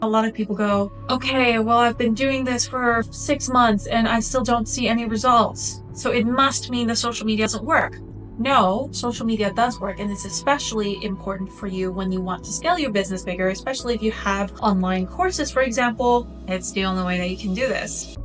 A lot of people go, okay, well, I've been doing this for 6 months and I still don't see any results, so it must mean the social media doesn't work. No, social media does work, and it's especially important for you when you want to scale your business bigger, especially if you have online courses, for example. It's the only way that you can do this.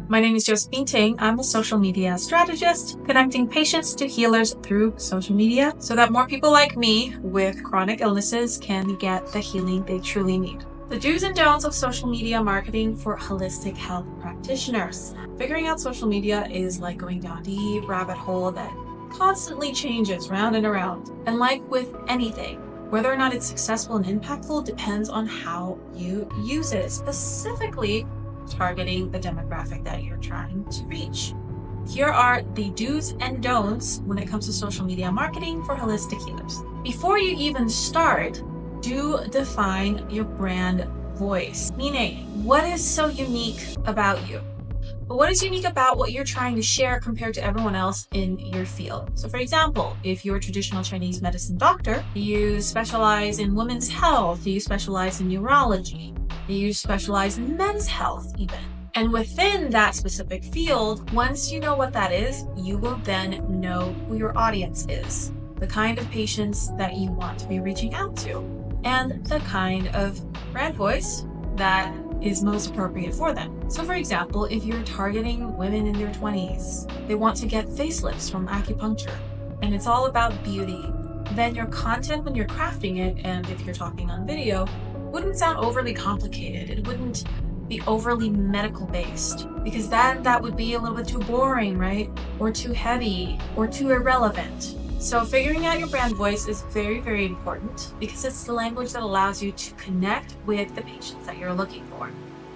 My name is Josephine Ting. I'm a social media strategist, connecting patients to healers through social media so that more people like me with chronic illnesses can get the healing they truly need. The do's and don'ts of social media marketing for holistic health practitioners. Figuring out social media is like going down a deep rabbit hole that constantly changes round and around. And like with anything, whether or not it's successful and impactful depends on how you use it, specifically targeting the demographic that you're trying to reach. Here are the do's and don'ts when it comes to social media marketing for holistic healers. Before you even start, do define your brand voice, meaning what is so unique about you? What is unique about what you're trying to share compared to everyone else in your field? So for example, if you're a traditional Chinese medicine doctor, you specialize in women's health, you specialize in neurology, you specialize in men's health even. And within that specific field, once you know what that is, you will then know who your audience is, the kind of patients that you want to be reaching out to, and the kind of brand voice that is most appropriate for them. So for example, if you're targeting women in their 20s, they want to get facelifts from acupuncture, and it's all about beauty, then your content when you're crafting it, and if you're talking on video, wouldn't sound overly complicated. It wouldn't be overly medical based, because then that would be a little bit too boring, right? Or too heavy, or too irrelevant. So figuring out your brand voice is very, very important because it's the language that allows you to connect with the patients that you're looking for.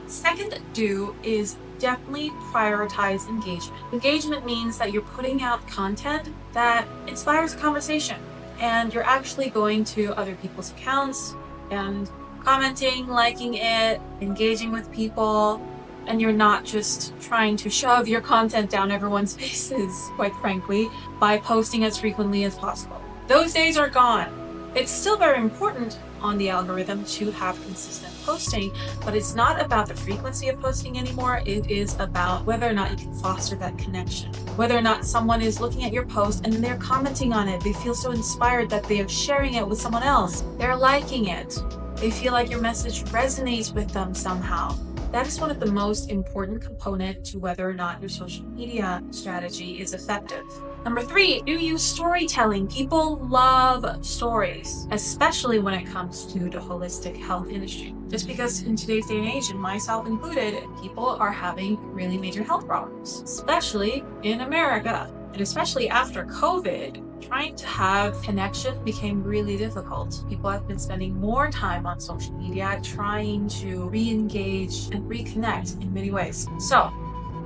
Second do is definitely prioritize engagement. Engagement means that you're putting out content that inspires a conversation, and you're actually going to other people's accounts and commenting, liking it, engaging with people, and you're not just trying to shove your content down everyone's faces, quite frankly, by posting as frequently as possible. Those days are gone. It's still very important on the algorithm to have consistent posting, but it's not about the frequency of posting anymore. It is about whether or not you can foster that connection, whether or not someone is looking at your post and then they're commenting on it. They feel so inspired that they are sharing it with someone else. They're liking it. They feel like your message resonates with them somehow. That is one of the most important components to whether or not your social media strategy is effective. Number 3, do use storytelling. People love stories, especially when it comes to the holistic health industry. Just because in today's day and age, and myself included, people are having really major health problems, especially in America. And especially after COVID, trying to have connection became really difficult. People have been spending more time on social media trying to re-engage and reconnect in many ways. So,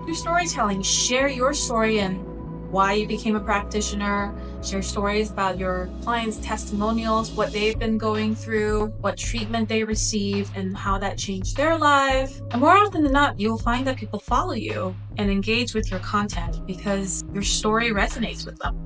do storytelling. Share your story and why you became a practitioner. Share stories about your clients' testimonials, what they've been going through, what treatment they received, and how that changed their life. And more often than not, you'll find that people follow you and engage with your content because your story resonates with them.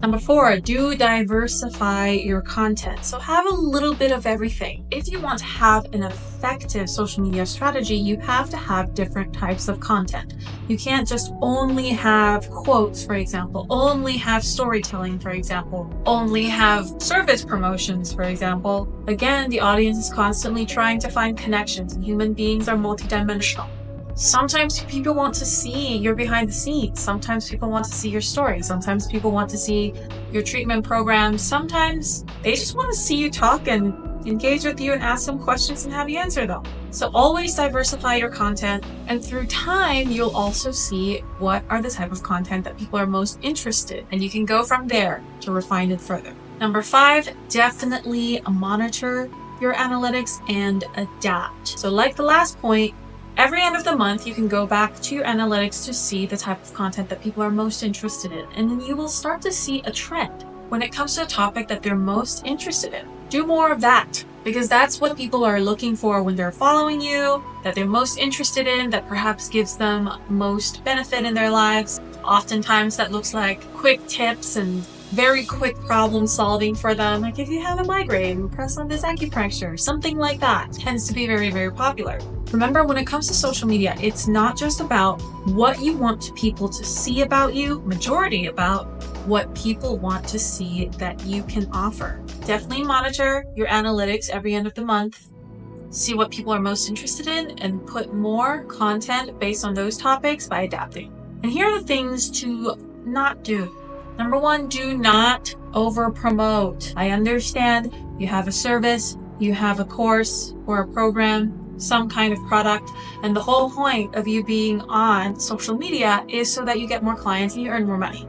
Number 4, do diversify your content. So have a little bit of everything. If you want to have an effective social media strategy, you have to have different types of content. You can't just only have quotes, for example, only have storytelling, for example, only have service promotions, for example. Again, the audience is constantly trying to find connections, and human beings are multidimensional. Sometimes people want to see your behind the scenes. Sometimes people want to see your story. Sometimes people want to see your treatment program. Sometimes they just want to see you talk and engage with you and ask some questions and have you answer them. So always diversify your content, and through time, you'll also see what are the type of content that people are most interested in, and you can go from there to refine it further. Number 5, definitely monitor your analytics and adapt. So like the last point, every end of the month, you can go back to your analytics to see the type of content that people are most interested in. And then you will start to see a trend when it comes to a topic that they're most interested in. Do more of that, because that's what people are looking for when they're following you, that they're most interested in, that perhaps gives them most benefit in their lives. Oftentimes that looks like quick tips and very quick problem solving for them. Like if you have a migraine, press on this acupressure, something like that tends to be very, very popular. Remember, when it comes to social media, it's not just about what you want people to see about you, majority about what people want to see that you can offer. Definitely monitor your analytics every end of the month. See what people are most interested in and put more content based on those topics by adapting. And here are the things to not do. Number one, do not over promote. I understand you have a service, you have a course or a program, some kind of product, and the whole point of you being on social media is so that you get more clients and you earn more money.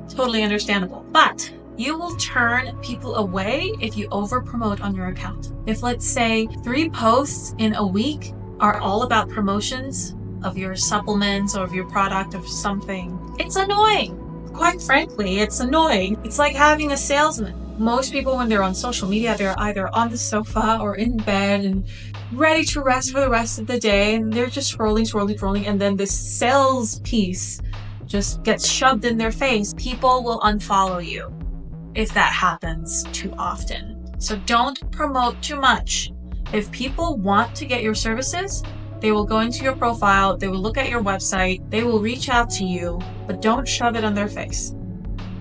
Totally understandable. But you will turn people away if you over promote on your account. If, let's say, 3 posts in a week are all about promotions of your supplements or of your product of something, it's annoying. Quite frankly, it's annoying. It's like having a salesman. Most people, when they're on social media, they're either on the sofa or in bed and ready to rest for the rest of the day. And they're just scrolling. And then this sales piece just gets shoved in their face. People will unfollow you if that happens too often. So don't promote too much. If people want to get your services, they will go into your profile, they will look at your website, they will reach out to you, but don't shove it on their face.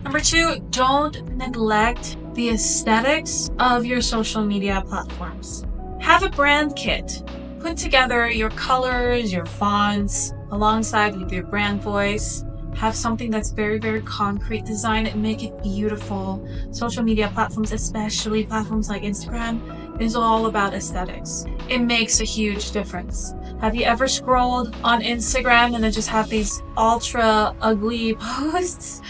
Number 2, don't neglect the aesthetics of your social media platforms. Have a brand kit. Put together your colors, your fonts, alongside with your brand voice. Have something that's very, very concrete. Design it and make it beautiful. Social media platforms, especially platforms like Instagram, is all about aesthetics. It makes a huge difference. Have you ever scrolled on Instagram and then just have these ultra ugly posts?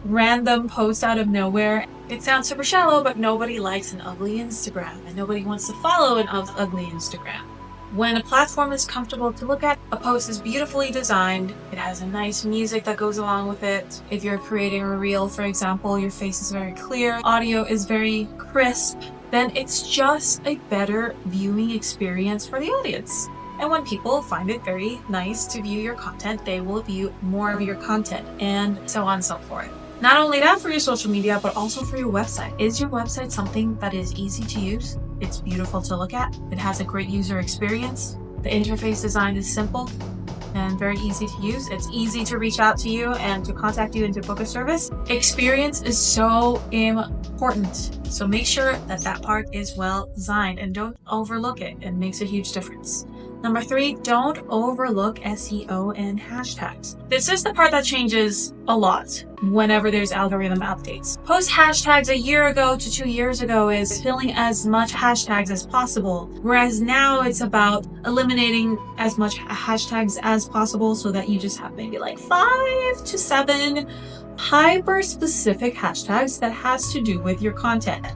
Random posts out of nowhere. It sounds super shallow, but nobody likes an ugly Instagram and nobody wants to follow an ugly Instagram. When a platform is comfortable to look at, a post is beautifully designed, it has a nice music that goes along with it. If you're creating a reel, for example, your face is very clear, audio is very crisp, then it's just a better viewing experience for the audience. And when people find it very nice to view your content, they will view more of your content, and so on and so forth. Not only that for your social media, but also for your website. Is your website something that is easy to use? It's beautiful to look at. It has a great user experience. The interface design is simple and very easy to use. It's easy to reach out to you and to contact you and to book a service. Experience is so important. So make sure that that part is well designed and don't overlook it. It makes a huge difference. Number 3, don't overlook SEO and hashtags. This is the part that changes a lot whenever there's algorithm updates. Post hashtags a year ago to 2 years ago is filling as much hashtags as possible, whereas now it's about eliminating as much hashtags as possible so that you just have maybe like 5 to 7 hyper-specific hashtags that has to do with your content.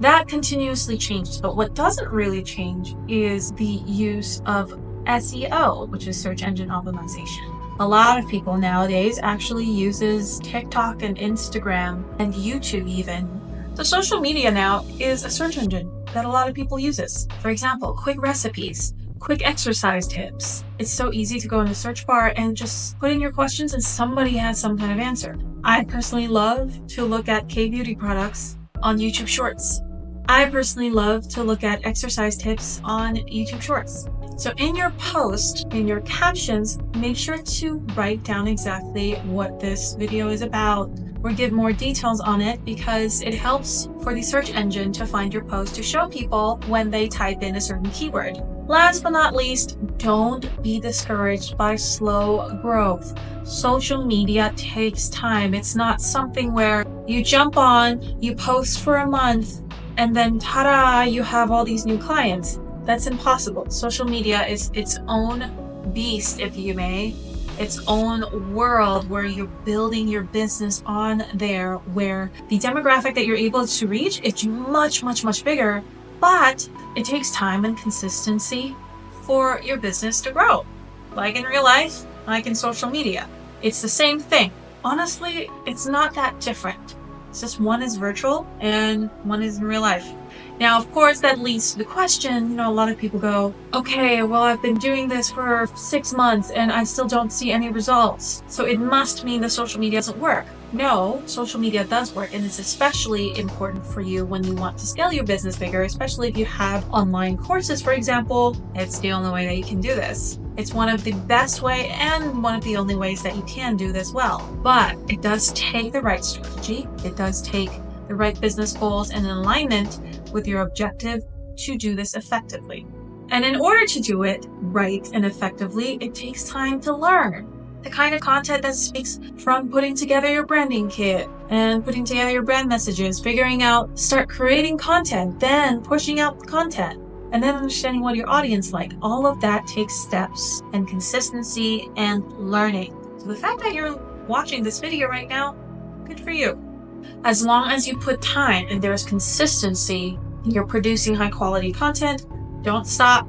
That continuously changes, but what doesn't really change is the use of SEO, which is search engine optimization. A lot of people nowadays actually uses TikTok and Instagram and YouTube even. So social media now is a search engine that a lot of people uses. For example, quick recipes, quick exercise tips. It's so easy to go in the search bar and just put in your questions and somebody has some kind of answer. I personally love to look at K-beauty products on YouTube Shorts. I personally love to look at exercise tips on YouTube Shorts. So in your post, in your captions, make sure to write down exactly what this video is about or give more details on it because it helps for the search engine to find your post to show people when they type in a certain keyword. Last but not least, don't be discouraged by slow growth. Social media takes time. It's not something where you jump on, you post for a month, and then ta-da, you have all these new clients. That's impossible. Social media is its own beast, if you may. Its own world where you're building your business on there, where the demographic that you're able to reach is much, much, much bigger, but it takes time and consistency for your business to grow. Like in real life, like in social media. It's the same thing. Honestly, it's not that different. It's just one is virtual and one is in real life. Now, of course, that leads to the question, a lot of people go, okay, well, I've been doing this for 6 months and I still don't see any results. So it must mean the social media doesn't work. No, social media does work, and it's especially important for you when you want to scale your business bigger, especially if you have online courses, for example. It's the only way that you can do this. It's one of the best way and one of the only ways that you can do this well. But it does take the right strategy. It does take the right business goals and alignment with your objective to do this effectively. And in order to do it right and effectively, it takes time to learn the kind of content that speaks, from putting together your branding kit and putting together your brand messages, start creating content, then pushing out the content, and then understanding what your audience like. All of that takes steps and consistency and learning. So the fact that you're watching this video right now, good for you. As long as you put time and there's consistency and you're producing high quality content, don't stop.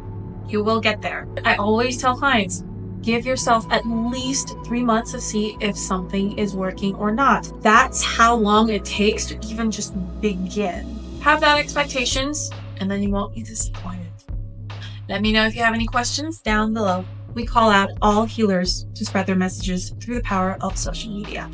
You will get there. I always tell clients, give yourself at least 3 months to see if something is working or not. That's how long it takes to even just begin. Have that expectations, and then you won't be disappointed. Let me know if you have any questions down below. We call out all healers to spread their messages through the power of social media.